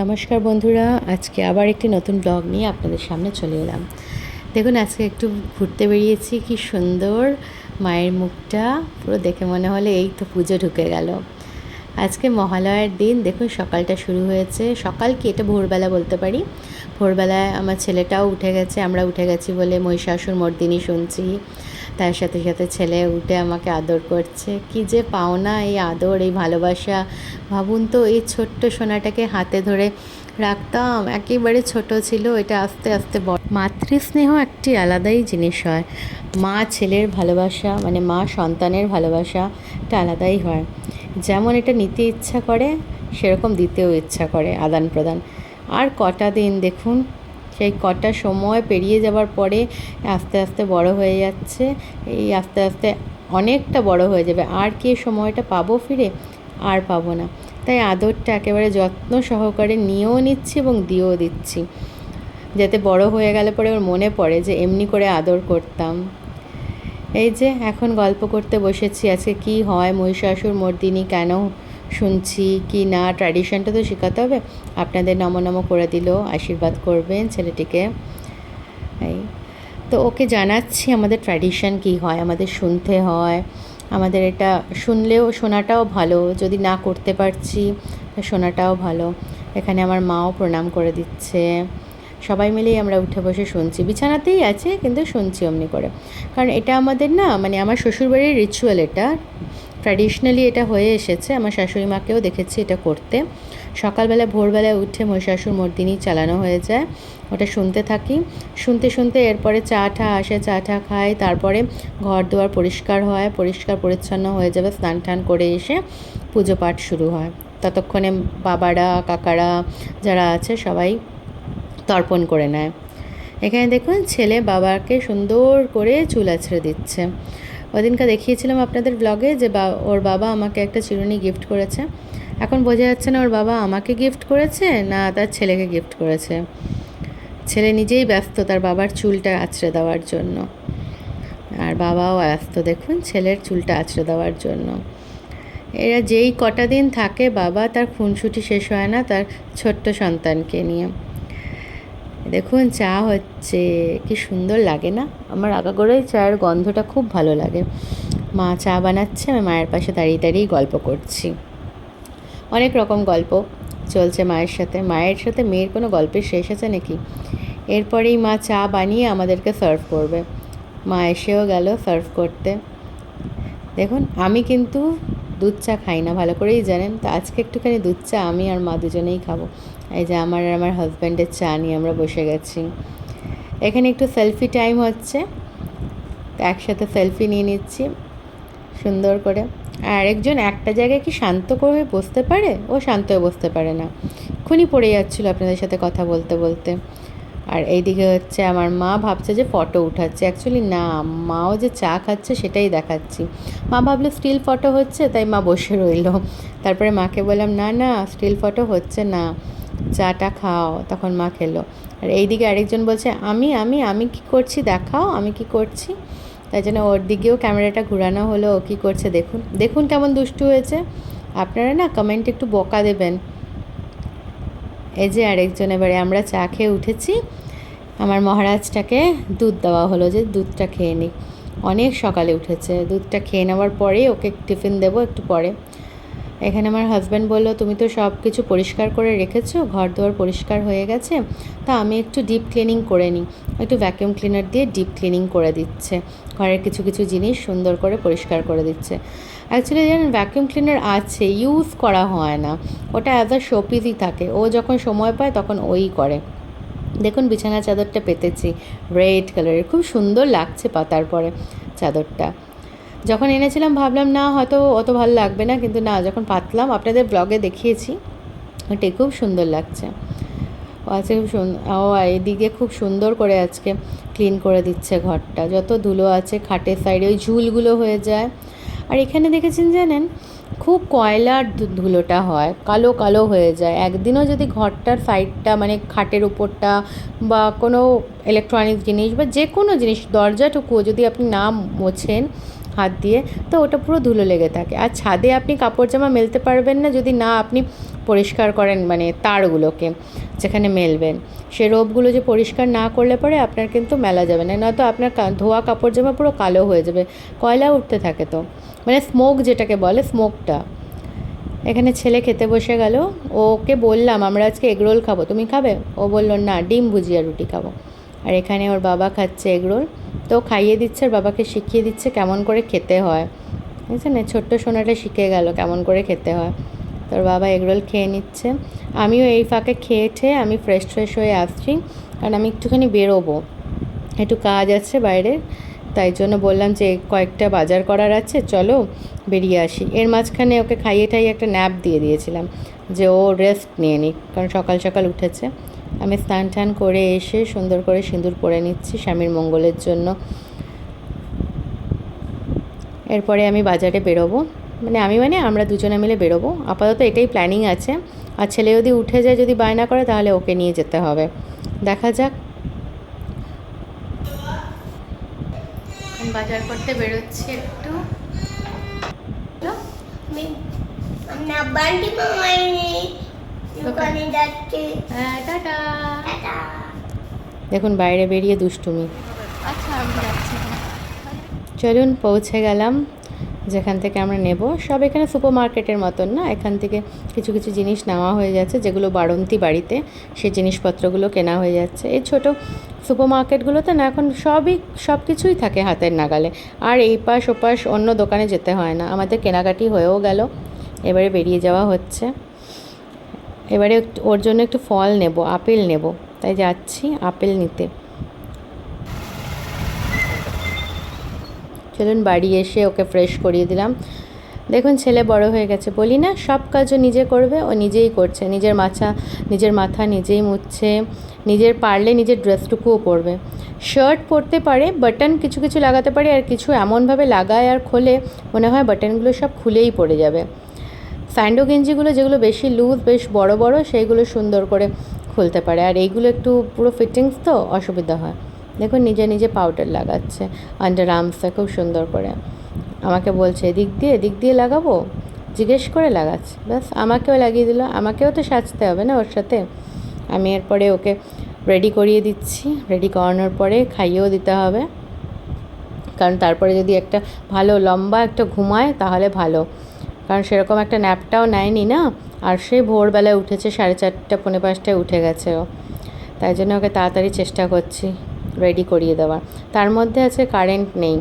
নমস্কার বন্ধুরা, আজকে আবার একটি নতুন ব্লগ নিয়ে আপনাদের সামনে চলে এলাম। দেখুন, আজকে একটু ঘুরতে বেরিয়েছি। কি সুন্দর মায়ের মুখটা, পুরো দেখে মনে হলো এই তো পুজো ঢুকে গেল। আজকে মহালয়ার দিন। দেখুন, সকালটা শুরু হয়েছে। সকাল কি, এটা ভোরবেলা বলতে পারি। ভোরবেলায় আমার ছেলেটাও উঠে গেছে, আমরা উঠে গেছি বলে মহিষাসুর মর্দিনী শুনছি। তার সাথে সাথে ছেলে উঠে আমাকে আদর করছে। কি যে পাওনা এই আদর, এই ভালোবাসা। ভাবুন তো, এই ছোট্ট সোনাটাকে হাতে ধরে রাখতাম, একেবারে ছোট ছিল, এটা আস্তে আস্তে বড়। মাতৃস্নেহ একটি আলাদাই জিনিস হয়। মা ছেলের ভালোবাসা, মানে মা সন্তানের ভালোবাসা, এটা আলাদাই হয়। যেমন এটা নিতে ইচ্ছা করে, সেরকম দিতেও ইচ্ছা করে, আদান প্রদান। আর কটা দিন দেখুন, সেই কটা সময় পেরিয়ে যাবার পরে আস্তে আস্তে বড় হয়ে যাচ্ছে। এই আস্তে আস্তে অনেকটা বড় হয়ে যাবে। আর কি সময়টা পাবো ফিরে? আর পাবো না। তাই আদরটা একেবারে যত্ন সহকারে নিয়েও নিচ্ছি এবং দিয়েও দিচ্ছি, যাতে বড় হয়ে গেলে পরে ওর মনে পড়ে যে এমনি করে আদর করতাম। এই যে এখন গল্প করতে বসেছি, আজকে কি হয়, মহিষাসুর মর্দিনী কেন শুনছি কি না, ট্র্যাডিশনটা তো শেখাতে হবে। আপনাদের নম নম করে দিল, আশীর্বাদ করবেন ছেলেটিকে। এই তো ওকে জানাচ্ছি আমাদের ট্র্যাডিশন কী হয়, আমাদের শুনতে হয়। আমাদের এটা শুনলেও, শোনাটাও ভালো। যদি না করতে পারছি, শোনাটাও ভালো। এখানে আমার মাও প্রণাম করে দিচ্ছে। সবাই মিলেই আমরা উঠে বসে শুনছি। বিছানাতেই আছে, কিন্তু শুনছি অমনি করে। কারণ এটা আমাদের না, মানে আমার শ্বশুরবাড়ির রিচুয়াল, এটা ট্র্যাডিশনালি এটা হয়ে এসেছে। আমার শাশুড়ি মাকেও দেখেছি এটা করতে। সকালবেলা ভোরবেলায় উঠে মহিষাসুর মর্দিনী চালানো হয়ে যায়, ওটা শুনতে থাকি। শুনতে শুনতে এরপরে চা টা আসে, চা টা খাই। তারপরে ঘর দুয়ার পরিষ্কার হয়, পরিষ্কার পরিচ্ছন্ন হয়ে যাবে, স্নান টান করে এসে পুজো পাঠ শুরু হয়। ততক্ষণে বাবারা, কাকারা যারা আছে সবাই তর্পণ করে নেয়। এখানে দেখুন, ছেলে বাবাকে সুন্দর করে চুল আঁচড়ে দিচ্ছে। ওদিনকে দেখিয়েছিলাম আপনাদের ব্লগে যে ওর বাবা আমাকে একটা চিরুনি গিফট করেছে। এখন বোঝা যাচ্ছে না ওর বাবা আমাকে গিফট করেছে না তার ছেলেকে গিফট করেছে। ছেলে নিজেই ব্যস্ত তার বাবার চুলটা আঁচড়ে দেওয়ার জন্য, আর বাবাও ব্যস্ত দেখুন ছেলের চুলটা আঁচড়ে দেওয়ার জন্য। এরা যেই কটা দিন থাকে, বাবা তার খুনসুটি শেষ হয় না তার ছোট্ট সন্তানকে নিয়ে। দেখুন, চা হচ্ছে, কি সুন্দর লাগে না? আমার আগাগোড়াই চায়ের গন্ধটা খুব ভালো লাগে। মা চা বানাচ্ছে, আমি মায়ের পাশে দাঁড়িয়ে দাঁড়িয়েই গল্প করছি। অনেক রকম গল্প চলছে মায়ের সাথে। মায়ের সাথে মেয়ের কোনো গল্পের শেষ আছে নাকি? এরপরেই মা চা বানিয়ে আমাদেরকে সার্ভ করবে। মা এসেও গেল সার্ভ করতে। দেখুন, আমি কিন্তু দুধ চা খাই না, ভালো করেই জানেন। তো আজকে একটুখানি দুধ চা আমি আর মা দুজনেই খাবো। এই যে আমার আর আমার হাজব্যান্ডের চা নিয়ে আমরা বসে গেছি। এখানে একটু সেলফি টাইম হচ্ছে, তো একসাথে সেলফি নিয়ে নিচ্ছি সুন্দর করে। আর আরেকজন একটা জায়গায় কি শান্ত করে বসতে পারে? ও শান্ত হয়ে বসতে পারে না, এক্ষুনি পড়ে যাচ্ছিলো আপনাদের সাথে কথা বলতে বলতে। আর এইদিকে হচ্ছে আমার মা ভাবছে যে ফটো উঠাচ্ছে, অ্যাকচুয়ালি না, মাও যে চা খাচ্ছে সেটাই দেখাচ্ছি। মা ভাবলো স্টিল ফটো হচ্ছে, তাই মা বসে রইলো। তারপরে মাকে বললাম না না, স্টিল ফটো হচ্ছে না, চাটা খাও। তখন মা খেলো। আর এইদিকে আরেকজন বলছে আমি আমি আমি কী করছি দেখাও, আমি কি করছি। তাই জন্য ওর দিকেও ক্যামেরাটা ঘোরানো হলো। ও কী করছে দেখুন, দেখুন কেমন দুষ্টু হয়েছে। আপনারা না কমেন্টে একটু বকা দেবেন। এই যে আরেকজন, এবারে আমরা চা খেয়ে উঠেছি। আমার মহারাজটাকে দুধ দেওয়া হলো যে দুধটা খেয়ে নিই। অনেক সকালে উঠেছে, দুধটা খেয়ে নেওয়ার পরেই ওকে টিফিন দেবো একটু পরে। এখানে আমার হাজব্যান্ড বললো তুমি তো সব কিছু পরিষ্কার করে রেখেছো, ঘর দুয়ার পরিষ্কার হয়ে গেছে, তা আমি একটু ডিপ ক্লিনিং করে নিই। একটু ভ্যাকিউম ক্লিনার দিয়ে ডিপ ক্লিনিং করে দিচ্ছে, ঘরের কিছু কিছু জিনিস সুন্দর করে পরিষ্কার করে দিচ্ছে। অ্যাকচুয়ালি জানেন, ভ্যাকিউম ক্লিনার আছে, ইউজ করা হয় না, ওটা অ্যাজ আ শোপিসই থাকে। ও যখন সময় পায় তখন ওই করে। দেখুন, বিছানার চাদরটা পেতেছি রেড কালারের, খুব সুন্দর লাগছে পাতার পরে চাদরটা। যখন এনেছিলাম ভাবলাম না হয়তো অত ভালো লাগবে না, কিন্তু না, যখন পাতলাম আপনাদের ব্লগে দেখিয়েছি, ওটাই খুব সুন্দর লাগছে। ও আজকে খুব ও এদিকে খুব সুন্দর করে আজকে ক্লিন করে দিচ্ছে ঘরটা। যত ধুলো আছে খাটের সাইডে ওই ঝুলগুলো হয়ে যায়। আর এখানে দেখেছেন জানেন, খুব কয়লার ধুলোটা হয়, কালো কালো হয়ে যায়। একদিনও যদি ঘরটার সাইডটা, মানে খাটের উপরটা বা কোনো ইলেকট্রনিক্স জিনিস বা যে কোনো জিনিস, দরজাটুকুও যদি আপনি না মোছেন, হাত দিয়ে, তো ওটা পুরো ধুলো লেগে থাকে। আর ছাদে আপনি কাপড় জামা মেলতে পারবেন না যদি না আপনি পরিষ্কার করেন, মানে তারগুলোকে যেখানে মেলবেন, সে রোপগুলো যে পরিষ্কার না করলে পরে আপনার কিন্তু মেলা যাবে না, নয়তো আপনার ধোয়া কাপড় জামা পুরো কালো হয়ে যাবে, কয়লা উঠতে থাকে তো, মানে স্মোক যেটাকে বলে, স্মোকটা। এখানে ছেলে খেতে বসে গেল, ওকে বললাম আমরা আজকে এগরোল খাবো, তুমি খাবে? ও বললো না, ডিম ভুজিয়া রুটি খাবো। আর এখানে ওর বাবা খাচ্ছে এগরোল, তো খাইয়ে দিচ্ছে, আর বাবাকে শিখিয়ে দিচ্ছে কেমন করে খেতে হয়, বুঝছেন না, ছোট্ট সোনাটা শিখে গেল কেমন করে খেতে হয়। তোর বাবা এগরোল খেয়ে নিচ্ছে, আমিও এই ফাঁকে খেয়ে আমি ফ্রেশ হয়ে আসছি, কারণ আমি একটুখানি বেরোবো, একটু কাজ আছে বাইরে, তাই জন্য বললাম যে কয়েকটা বাজার করার আছে, চলো বেরিয়ে আসি। এর মাঝখানে ওকে খাইয়ে একটা ন্যাপ দিয়ে দিয়েছিলাম যে ও রেস্ট নিয়ে নিক, কারণ সকাল সকাল উঠেছে। আমি স্নান টান করে এসে সুন্দর করে সিঁদুর পরে নিচ্ছি স্বামীর মঙ্গলের জন্য। এরপরে আমি বাজারে বেরোবো, মানে আমরা দুজনে মিলে বেরোবো, আপাতত এটাই প্ল্যানিং আছে। আর ছেলে যদি উঠে যায়, যদি বায়না করে, তাহলে ওকে নিয়ে যেতে হবে, দেখা যাক। বাজার করতে বেরোচ্ছি একটু। হ্যাঁ, টাটা। দেখুন বাইরে বেরিয়ে দুষ্টুমি। আচ্ছা, আমি যাচ্ছি। চলুন, পৌঁছে গেলাম যেখান থেকে আমরা নেব। সব এখানে সুপার মার্কেটের মতন না, এখান থেকে কিছু কিছু জিনিস নেওয়া হয়ে যাচ্ছে, যেগুলো বাড়ন্তি বাড়িতে, সেই জিনিসপত্রগুলো কেনা হয়ে যাচ্ছে। এই ছোটো সুপার মার্কেটগুলোতে না এখন সব কিছুই থাকে হাতের নাগালে, আর এই পাশ ওপাশ অন্য দোকানে যেতে হয় না। আমাদের কেনাকাটি হয়েও গেল, এবারে বেরিয়ে যাওয়া হচ্ছে। এবারে ওর জন্য একটু ফল নেব, আপেল নেব, তাই যাচ্ছি আপেল নিতে। চলুন, বাড়ি এসে ওকে ফ্রেশ করিয়ে দিলাম। দেখুন ছেলে বড় হয়ে গেছে, বলি না, সব কাজও নিজে করবে, ও নিজেই করছে, নিজের মাথা নিজেই মুছছে, পারলে নিজের ড্রেসটুকুও পরবে। শার্ট পরতে পারে, বাটন কিছু কিছু লাগাতে পারে, আর কিছু এমনভাবে লাগায় আর খোলে মনে হয় বাটনগুলো সব খুলেই পড়ে যাবে। স্যান্ডো গেঞ্জিগুলো যেগুলো বেশি লুজ, বেশ বড় বড়, সেইগুলো সুন্দর করে খুলতে পারে, আর এইগুলো একটু পুরো ফিটিংস, তো অসুবিধা হয়। দেখুন নিজে পাউডার লাগাচ্ছে আন্ডার আর্মসে খুব সুন্দর করে, আমাকে বলছে এদিক দিয়ে লাগাবো, জিজ্ঞেস করে লাগাচ্ছে, ব্যাস আমাকেও লাগিয়ে দিল। আমাকেও তো সাজতে হবে না ওর সাথে। আমি এরপরে ওকে রেডি করিয়ে দিচ্ছি, রেডি করানোর পরে খাইয়েও দিতে হবে, কারণ তারপরে যদি একটা ভালো লম্বা একটা ঘুমায় তাহলে ভালো, কারণ সেরকম একটা ন্যাপটাও নেয়নি না, আর সে ভোরবেলায় উঠেছে, 4:30 পৌনে 5টায় উঠে গেছে ও, তাই জন্য ওকে তাড়াতাড়ি চেষ্টা করছি রেডি করিয়ে দেওয়ার। তার মধ্যে আছে কারেন্ট নেই,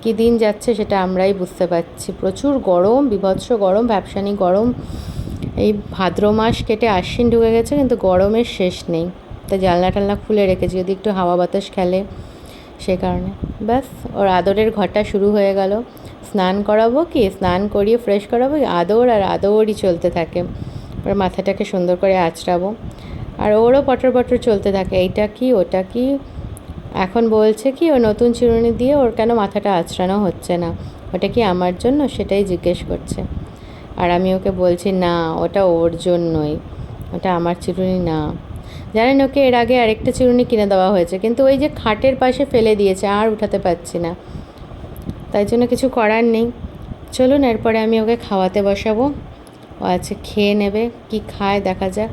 কী দিন যাচ্ছে সেটা আমরাই বুঝতে পারছি, প্রচুর গরম, বিভৎস গরম, ভ্যাপসানি গরম। এই ভাদ্র মাস কেটে আশ্বিন ঢুকে গেছে, কিন্তু গরমের শেষ নেই। তাই জানলা খুলে রেখেছি, যদি একটু হাওয়া বাতাস খেলে, সে কারণে। ব্যাস, ওর আদরের ঘরটা শুরু হয়ে গেল। স্নান করাবো, কি স্নান করিয়ে ফ্রেশ করাবো, আদরই চলতে থাকে। ওর মাথাটাকে সুন্দর করে আঁচড়াবো, আর ওরও পটর চলতে থাকে, এইটা কি ওটা কি। এখন বলছে কি, ও নতুন চিরুনি দিয়ে ওর কেন মাথাটা আঁচড়ানো হচ্ছে না, ওটা কি আমার জন্য, সেটাই জিজ্ঞেস করছে। আর আমি ওকে বলছি না, ওটা ওর জন্যই, ওটা আমার চিরুনি না। জানেন, ওকে এর আগে আরেকটা চিরুনি কিনে দেওয়া হয়েছে, কিন্তু ওই যে খাটের পাশে ফেলে দিয়েছে, আর উঠাতে পারছি না, তাই জন্য কিছু করার নেই। চলুন এরপরে আমি ওকে খাওয়াতে বসাবো, ও আজকে খেয়ে নেবে, কি খায় দেখা যাক।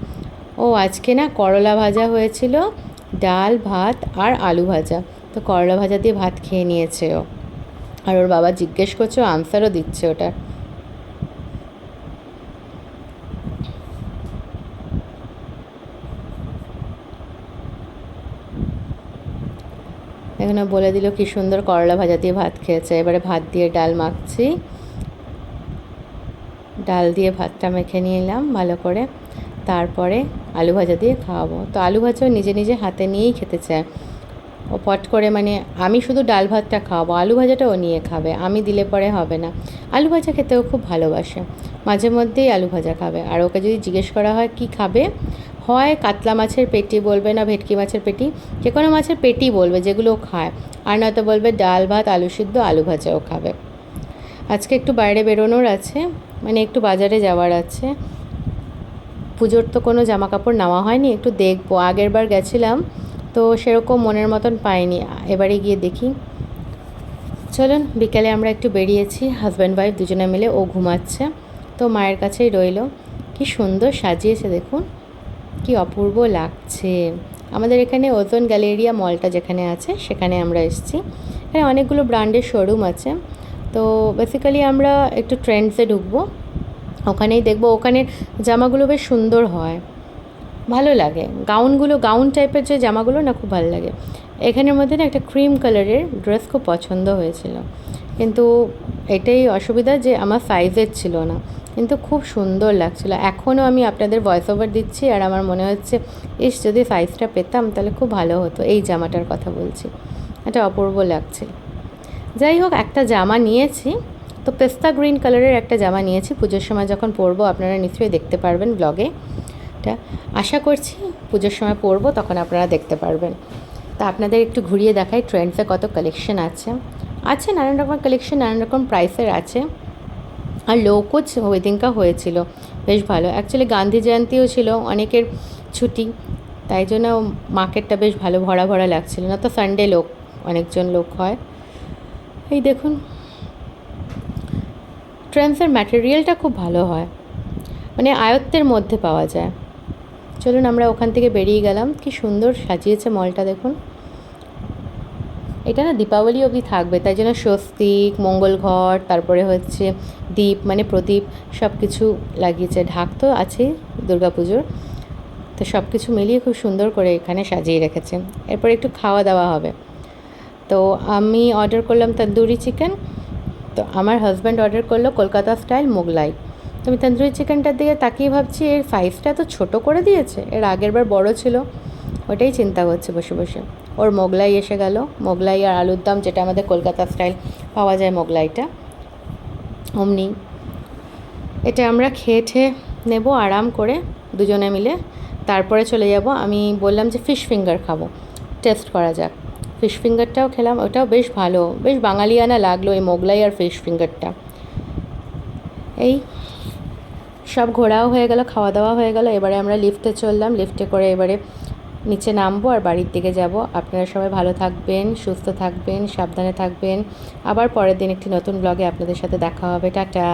ও আজকে না করলা ভাজা হয়েছিল, ডাল ভাত আর আলু ভাজা, তো করলা ভাজা দিয়ে ভাত খেয়ে নিয়েছে ও, আর ওর বাবা জিজ্ঞেস করছে, ও আনসারও দিচ্ছে ওটা। এখানে বলে দিল কি সুন্দর করলা ভাজা দিয়ে ভাত খেয়েছে। এবারে ভাত দিয়ে ডাল মাখছি, ডাল দিয়ে ভাতটা মেখে নিয়ে এলাম ভালো করে, তারপরে আলু ভাজা দিয়ে খাওয়াবো। তো আলু ভাজাও নিজে হাতে নিয়েই খেতে চায় ও, পট করে, মানে আমি শুধু ডাল ভাতটা খাওয়াবো, আলু ভাজাটা ও নিয়ে খাবে, আমি দিলে পরে হবে না। আলু ভাজা খেতেও খুব ভালোবাসে, মাঝে মধ্যেই আলু ভাজা খাবে। আর ওকে যদি জিজ্ঞেস করা হয় কি খাবে, হয় কাতলা মাছের পেটি বলবে, না ভেটকি মাছের পেটি, যে কোনো মাছের পেটি বলবে যেগুলো ও খায়, আর নয়তো বলবে ডাল ভাত আলু সিদ্ধ আলু ভাজাও খাবে। আজকে একটু বাইরে বেরোনোর আছে, মানে একটু বাজারে যাওয়ার আছে, পুজোর তো কোনো জামা কাপড় নেওয়া হয়নি, একটু দেখবো, আগের বার গেছিলাম তো সেরকম মনের মতন পাইনি, এবারে গিয়ে দেখি। চলুন বিকেলে আমরা একটু বেরিয়েছি হাজব্যান্ড ওয়াইফ দুজনে মিলে। ও ঘুমাচ্ছে, তো মায়ের কাছেই রইলো। কি সুন্দর সাজিয়েছে দেখুন, কি অপূর্ব লাগছে। আমাদের এখানে ওজন গ্যালেরিয়া মলটা যেখানে আছে সেখানে আমরা এসেছি। এখানে অনেকগুলো ব্র্যান্ডের শোরুম আছে। তো বেসিক্যালি আমরা একটু ট্রেন্ডসে ঢুকবো, ওখানেই দেখবো। ওখানের জামাগুলো বেশ সুন্দর হয়, ভালো লাগে। গাউন টাইপের যে জামাগুলো না, খুব ভালো লাগে। এখানের মধ্যে না একটা ক্রিম কালারের ড্রেস খুব পছন্দ হয়েছিল, কিন্তু এটাই অসুবিধা যে আমার সাইজের ছিল না, কিন্তু খুব সুন্দর লাগছিলো। এখনও আমি আপনাদের ভয়েস ওভার দিচ্ছি আর আমার মনে হচ্ছে ইস, যদি সাইজটা পেতাম তাহলে খুব ভালো হতো। এই জামাটার কথা বলছি, এটা অপূর্ব লাগছে। যাই হোক, একটা জামা নিয়েছি, তো পেস্তা গ্রিন কালারের একটা জামা নিয়েছি। পুজোর সময় যখন পরবো আপনারা নিশ্চয়ই দেখতে পারবেন ব্লগে। এটা আশা করছি পুজোর সময় পরবো, তখন আপনারা দেখতে পারবেন। তা আপনাদের একটু ঘুরিয়ে দেখাই ট্রেন্ডসে কত কালেকশন আছে নানান রকম কালেকশন, নানান রকম প্রাইসের আছে। আর লোকও ওই দিনকা হয়েছিল বেশ ভালো। অ্যাকচুয়ালি গান্ধী জয়ন্তীও ছিল, অনেকের ছুটি, তাই জন্য মার্কেটটা বেশ ভালো ভরা ভরা লাগছিল। না তো সানডে অনেকজন লোক হয়। এই দেখুন, ট্রেন্ডসের ম্যাটেরিয়ালটা খুব ভালো হয়, মানে আয়ত্তের মধ্যে পাওয়া যায়। চলুন আমরা ওখান থেকে বেরিয়ে গেলাম। কি সুন্দর সাজিয়েছে মলটা দেখুন। এটা না দীপাবলি অবধি থাকবে, তাই জন্য স্বস্তিক, মঙ্গল ঘট, তারপরে হচ্ছে দীপ মানে প্রদীপ, সব কিছু লাগিয়েছে। ঢাক তো আছেই দুর্গাপুজোর, তো সব কিছু মিলিয়ে খুব সুন্দর করে এখানে সাজিয়ে রেখেছে। এরপর একটু খাওয়া দাওয়া হবে। তো আমি অর্ডার করলাম তন্দুরি চিকেন, তো আমার হাজব্যান্ড অর্ডার করলো কলকাতা স্টাইল মোগলাই। তো আমি তন্দুরি চিকেনটার দিকে তাকিয়ে ভাবছি এর সাইজটা তো ছোটো করে দিয়েছে, এর আগের বার বড়ো ছিল, ওটাই চিন্তা করছে বসে বসে। ওর মোগলাই এসে গেল, মোগলাই আর আলুর দম, যেটা আমাদের কলকাতা স্টাইল পাওয়া যায় মোগলাইটা, অমনি এটা আমরা খেয়ে নেব আরাম করে দুজনে মিলে। তারপরে চলে যাব, আমি বললাম যে ফিশ ফিঙ্গার খাবো, টেস্ট করা যাক। ফিশ ফিঙ্গারটাও খেলাম, ওটাও বেশ ভালো, বেশ বাঙালিয়ানা লাগলো এই মোগলাই আর ফিশ ফিঙ্গারটা। এই সব ঘোরাও হয়ে গেল, খাওয়া দাওয়া হয়ে গেল। এবারে আমরা লিফটে চললাম, লিফটে করে এবারে নিচে নামবো আর বাড়ির দিকে যাব। আপনারা সবাই ভালো থাকবেন, সুস্থ থাকবেন, সাবধানে থাকবেন। আবার পরের দিন একটি নতুন ব্লগে আপনাদের সাথে দেখা হবে। টাটা।